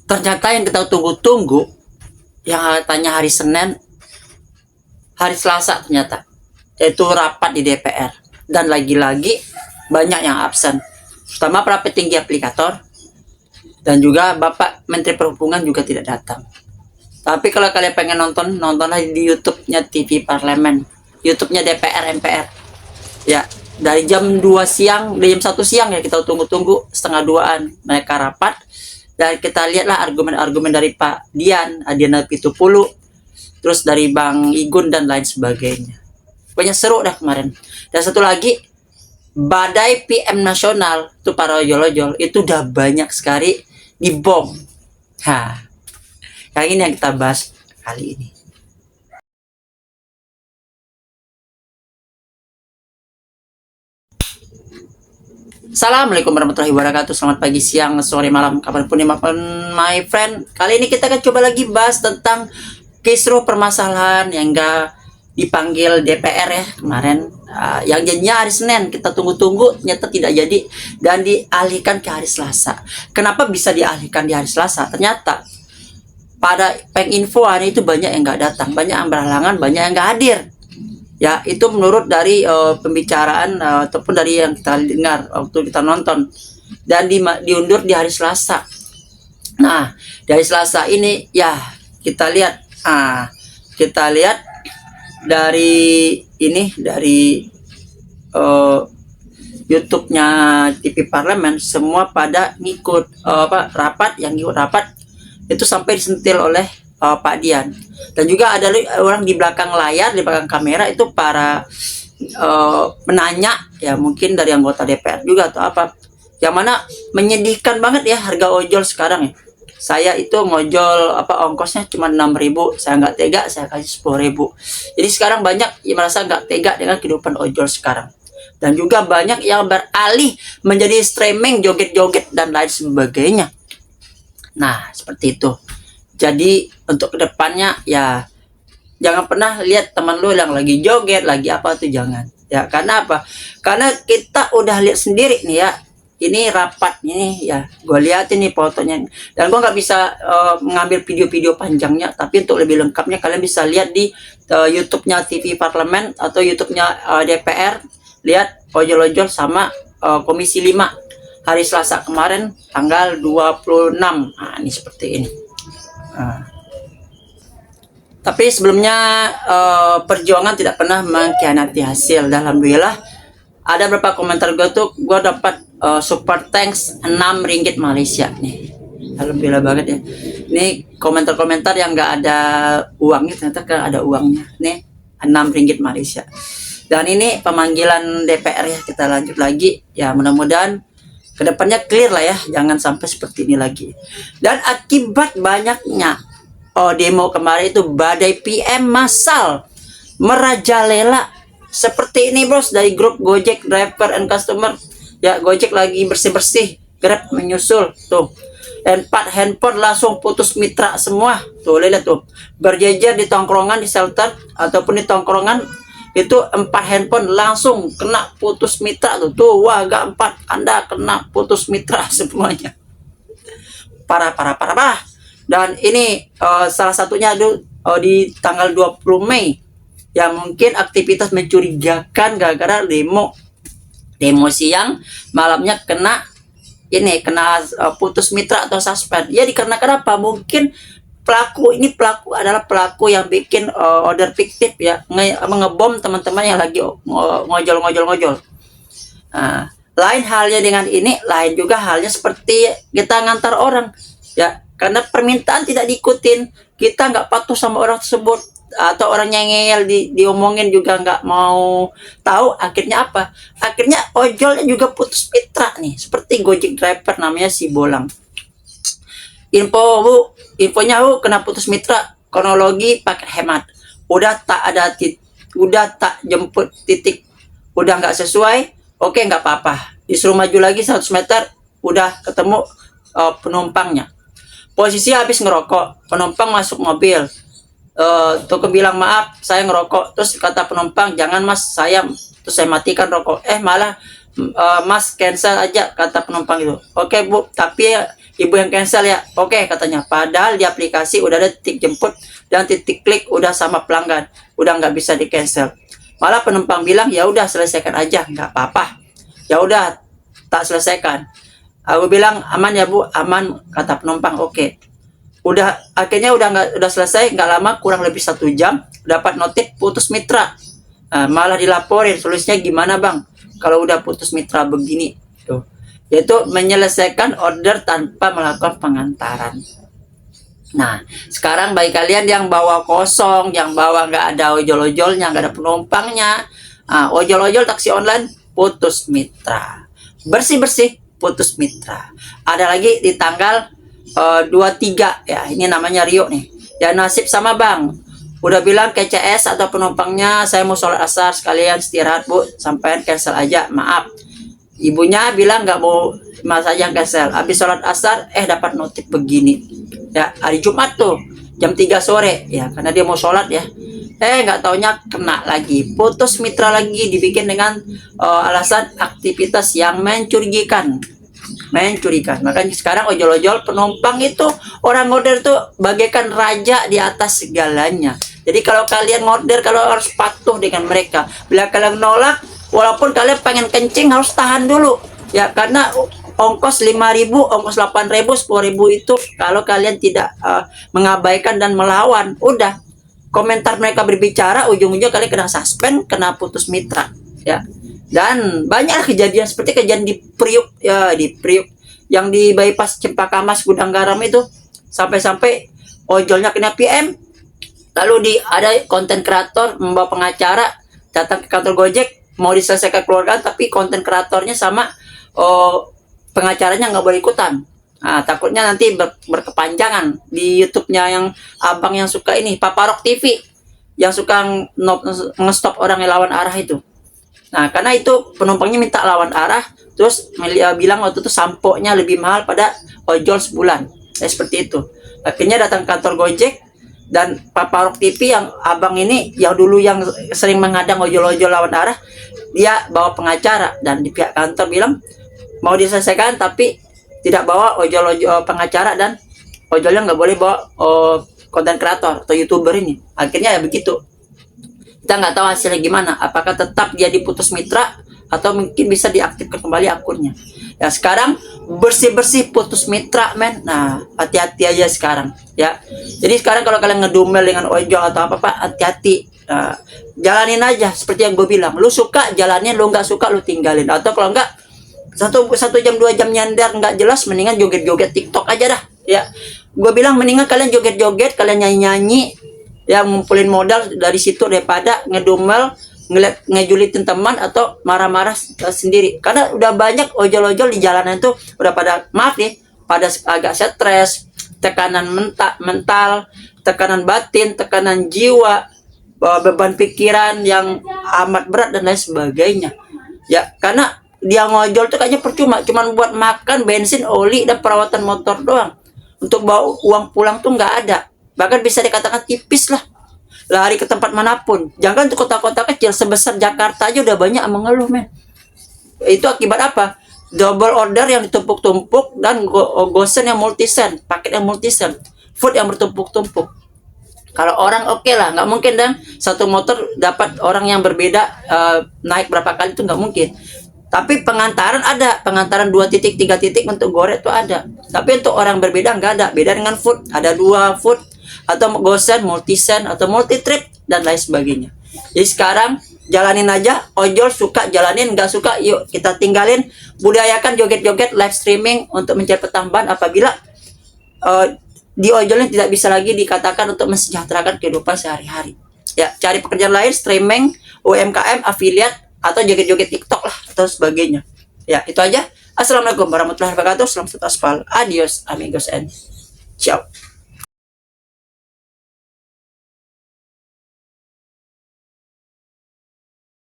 Ternyata yang kita tunggu-tunggu, yang katanya hari Senin, hari Selasa ternyata, yaitu rapat di DPR. Dan lagi-lagi banyak yang absen, terutama para petinggi aplikator, dan juga Bapak Menteri Perhubungan juga tidak datang. Tapi kalau kalian pengen nontonlah di YouTube-nya TV Parlemen, YouTube-nya DPR MPR. Ya, dari jam 2 siang, dari jam 1 siang ya kita tunggu-tunggu, setengah 2-an mereka rapat. Dan kita lihatlah argumen-argumen dari Pak Adiana Pitupulu, terus dari Bang Igun dan lain sebagainya. Banyak seru dah kemarin. Dan satu lagi, badai PM nasional tuh para ojol-ojol itu udah banyak sekali dibom. Yang ini yang kita bahas kali ini. Assalamualaikum warahmatullahi wabarakatuh. Selamat pagi, siang, sore, malam, kapanpun my friend. Kali ini kita akan coba lagi bahas tentang kisruh permasalahan yang enggak dipanggil DPR ya kemarin. Yang janjinya hari Senin, kita tunggu-tunggu, ternyata tidak jadi dan dialihkan ke hari Selasa. Kenapa bisa dialihkan di hari Selasa? Ternyata pada penginfo hari itu banyak yang nggak datang, banyak yang berhalangan, banyak yang nggak hadir. Ya, itu menurut dari pembicaraan ataupun dari yang kita dengar waktu kita nonton, dan diundur di hari Selasa. Nah, dari Selasa ini ya kita lihat, dari ini, dari YouTube-nya TV Parlemen, semua pada ngikut rapat, yang ngikut rapat itu sampai disentil oleh Pak Dian. Dan juga ada orang di belakang layar, di belakang kamera itu para penanya ya, mungkin dari anggota DPR juga atau apa, yang mana menyedihkan banget ya harga ojol sekarang ya. Saya itu ngojol ongkosnya cuma 6.000, saya nggak tega, saya kasih 10.000. Jadi sekarang banyak yang merasa nggak tega dengan kehidupan ojol sekarang. Dan juga banyak yang beralih menjadi streaming, joget-joget dan lain sebagainya. Nah, seperti itu. Jadi untuk kedepannya ya jangan pernah lihat teman lu yang lagi joget, lagi apa tuh, jangan. Ya, karena apa? Karena kita udah lihat sendiri nih ya. Ini rapat ini ya, gue lihat ini fotonya. Dan gue nggak bisa mengambil video-video panjangnya, tapi untuk lebih lengkapnya kalian bisa lihat di YouTube-nya TV Parlemen atau YouTube-nya DPR. Lihat ojol-ojol sama Komisi 5 hari Selasa kemarin tanggal 26. Nah, ini seperti ini. Tapi sebelumnya perjuangan tidak pernah mengkhianati hasil. Alhamdulillah ada beberapa komentar gue tuh, gue dapat super thanks 6 ringgit Malaysia nih. Alhamdulillah banget ya. Ini komentar-komentar yang nggak ada uangnya, ternyata kan ada uangnya nih, 6 ringgit Malaysia. Dan ini pemanggilan DPR ya, kita lanjut lagi ya, mudah-mudahan kedepannya clear lah ya, jangan sampai seperti ini lagi. Dan akibat banyaknya demo kemarin itu, badai PM massal merajalela seperti ini bos, dari grup Gojek driver and customer ya. Gojek lagi bersih-bersih, Grab menyusul tuh, dan 4 handphone langsung putus mitra semua tuh, lihat tuh, berjejer di tongkrongan, di shelter ataupun di tongkrongan itu 4 handphone langsung kena putus mitra tuh. Wah, gak 4, Anda kena putus mitra semuanya. Parah. Dan ini salah satunya di tanggal 20 Mei ya, mungkin aktivitas mencurigakan gara-gara demo siang, malamnya kena putus mitra atau suspend ya. Dikarenakan apa? Mungkin pelaku adalah pelaku yang bikin order fiktif ya, mengebom teman-teman yang lagi ngojol. Lain halnya dengan ini, lain juga halnya seperti kita ngantar orang ya, karena permintaan tidak diikutin, kita nggak patuh sama orang tersebut, atau orang yang ngeyel diomongin juga nggak mau tahu. Akhirnya apa? Akhirnya ojolnya juga putus mitra nih, seperti Gojek driver namanya si Bolang. Infonya kena putus mitra, kronologi paket hemat, udah tak jemput titik, udah nggak sesuai, oke nggak apa-apa, disuruh maju lagi 100 meter, udah ketemu penumpangnya, posisi habis ngerokok, penumpang masuk mobil, toko bilang maaf saya ngerokok, terus kata penumpang jangan mas, terus saya matikan rokok, malah mas cancel aja kata penumpang itu. Oke bu, tapi ibu yang cancel ya. Oke, katanya. Padahal di aplikasi udah ada titik jemput dan titik klik udah sama pelanggan, udah nggak bisa di cancel. Malah penumpang bilang ya udah selesaikan aja, nggak apa-apa. Ya udah tak selesaikan. Aku bilang aman ya bu, aman, kata penumpang. Oke. Udah akhirnya udah selesai, nggak lama, kurang lebih 1 jam dapat notif putus mitra. Malah dilaporin, solusinya gimana bang kalau udah putus mitra begini tuh, yaitu menyelesaikan order tanpa melakukan pengantaran. Nah sekarang bagi kalian yang bawa kosong, yang bawa nggak ada ojol-ojolnya, nggak ada penumpangnya, ojol-ojol taksi online putus mitra, bersih-bersih putus mitra. Ada lagi di tanggal 23 ya, ini namanya Rio nih ya, nasib sama bang. Udah bilang ke CS atau penumpangnya, saya mau sholat asar sekalian istirahat bu, sampai cancel aja, maaf. Ibunya bilang nggak mau, mas aja yang cancel. Habis sholat asar dapat notif begini ya, hari Jumat tuh jam 3 sore ya, karena dia mau sholat ya. Nggak taunya kena lagi, putus mitra lagi, dibikin dengan alasan aktivitas yang mencurigakan. Makanya sekarang ojol-ojol penumpang itu, orang order tuh bagaikan raja di atas segalanya. Jadi kalau kalian order, kalau harus patuh dengan mereka. Bila kalian nolak, walaupun kalian pengen kencing, harus tahan dulu ya, karena ongkos 5.000, ongkos 8.000, 10.000 itu kalau kalian tidak mengabaikan dan melawan, udah komentar mereka berbicara, ujung-ujung kalian kena suspend, kena putus mitra ya. Dan banyak kejadian seperti kejadian di Priuk ya, di Priuk yang di bypass Cempaka Mas Gudang Garam itu, sampai-sampai ojolnya kena PM. Lalu ada konten kreator membawa pengacara datang ke kantor Gojek, mau diselesaikan keluarga, tapi konten kreatornya sama pengacaranya nggak boleh ikutan. Takutnya nanti berkepanjangan di YouTube-nya yang abang yang suka ini, Paparok TV, yang suka nge-stop orang yang lawan arah itu. Nah, karena itu penumpangnya minta lawan arah, terus bilang waktu itu sampo-nya lebih mahal pada ojol sebulan. Seperti itu. Akhirnya datang ke kantor Gojek, dan Paparok TV yang abang ini, yang dulu yang sering mengadang ojol-ojol lawan arah, dia bawa pengacara, dan di pihak kantor bilang mau diselesaikan tapi tidak bawa ojol-ojol pengacara, dan ojolnya nggak boleh bawa konten kreator atau YouTuber ini. Akhirnya ya begitu. Kita nggak tahu hasilnya gimana, apakah tetap dia diputus mitra atau mungkin bisa diaktifkan kembali akunnya. Ya sekarang bersih-bersih putus mitra men. Nah hati-hati aja sekarang ya. Jadi sekarang kalau kalian ngedumel dengan ojol atau apa-apa, hati-hati. Jalanin aja seperti yang gue bilang. Lu suka jalanin, lu nggak suka lu tinggalin. Atau kalau nggak, 1 jam 2 jam nyandar nggak jelas, mendingan joget-joget TikTok aja dah ya. Gue bilang mendingan kalian joget-joget, kalian nyanyi-nyanyi ya, ngumpulin modal dari situ daripada ngedumel, ngejulitin teman atau marah-marah sendiri. Karena udah banyak ojol-ojol di jalanan itu udah pada, maaf nih, pada agak stres, tekanan mental, tekanan batin, tekanan jiwa, beban pikiran yang amat berat dan lain sebagainya. Ya, karena dia ngojol tuh kayaknya percuma, cuman buat makan, bensin, oli, dan perawatan motor doang. Untuk bawa uang pulang tuh nggak ada. Bahkan bisa dikatakan tipis lah. Lari ke tempat manapun. Jangan untuk kota-kota kecil sebesar Jakarta aja udah banyak mengeluh men. Itu akibat apa? Double order yang ditumpuk-tumpuk, dan gosen yang multisen, paket yang multisen, food yang bertumpuk-tumpuk. Kalau orang oke lah, nggak mungkin dan satu motor dapat orang yang berbeda naik berapa kali, itu nggak mungkin. Tapi pengantaran ada, pengantaran 2 titik 3 titik untuk gorek itu ada. Tapi untuk orang berbeda nggak ada. Beda dengan food, ada 2 food atau gosen, multisen atau multi trip dan lain sebagainya. Jadi sekarang jalanin aja, ojol suka jalanin, nggak suka yuk kita tinggalin. Budayakan joget-joget live streaming untuk mencari pertambahan apabila di ojolnya tidak bisa lagi dikatakan untuk mensejahterakan kehidupan sehari-hari. Ya, cari pekerjaan lain, streaming, UMKM, affiliate, atau joget-joget TikTok lah atau sebagainya. Ya, itu aja. Assalamualaikum warahmatullahi wabarakatuh. Selamat aspal. Adios amigos and ciao.